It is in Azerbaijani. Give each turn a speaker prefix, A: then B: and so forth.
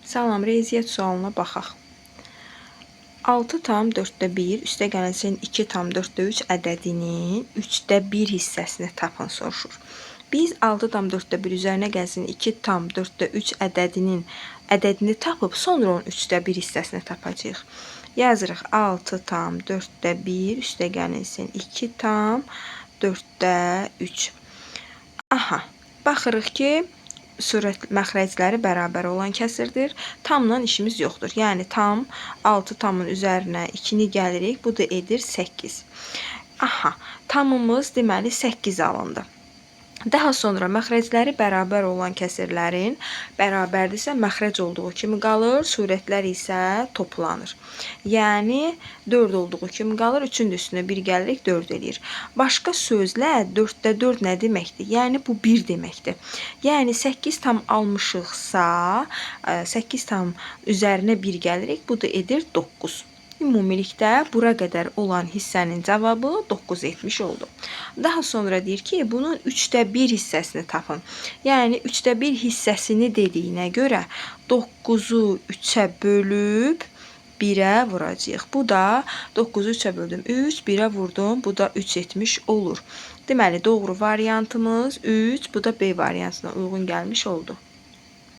A: Salam, riyaziyyat sualına baxaq. 6 tam 4də 1 üstə gəlsin 2 tam 4də 3 ədədinin 3də 1 hissəsini tapın soruşur. Biz 6 tam 4də 1 üzərinə gəlsin 2 tam 4də 3 ədədini tapıb sonra onun 3də 1 hissəsini tapacağıq. Yazırıq 6 tam 4də 1 üstə gəlsin 2 tam 4də 3. Aha, baxırıq ki, surət məxrəcləri bərabər olan kəsirdir. Tamla işimiz yoxdur. Yəni tam 6 tamın üzərinə 2-ni gəlirik. Bu da edir 8. Aha, tamımız deməli 8 alındı. Daha sonra məxrəcləri bərabər olan kəsirlərin bərabərdirsə məxrəc olduğu kimi qalır, surətlər isə toplanır. Yəni 4 olduğu kimi qalır, 3-ün də üstünə 1 gəlirik, 4 eləyir. Başqa sözlə 4də 4 nə deməkdir? Yəni bu 1 deməkdir. Yəni 8 tam almışıqsa, 8 tam üzərinə 1 gəlirik, bu da edir 9. Ümumilikdə bura qədər olan hissənin cavabı 9 etmiş oldu. Daha sonra deyir ki, bunun 3də 1 hissəsini tapın. Yəni 3də 1 hissəsini dediyinə görə 9-u 3-ə bölüb 1-ə vuracağıq. Bu da 9-u 3-ə böldüm 3, 1-ə vurdum, bu da 3 etmiş olur. Deməli, doğru variantımız 3, bu da B variantına uyğun gəlmiş oldu.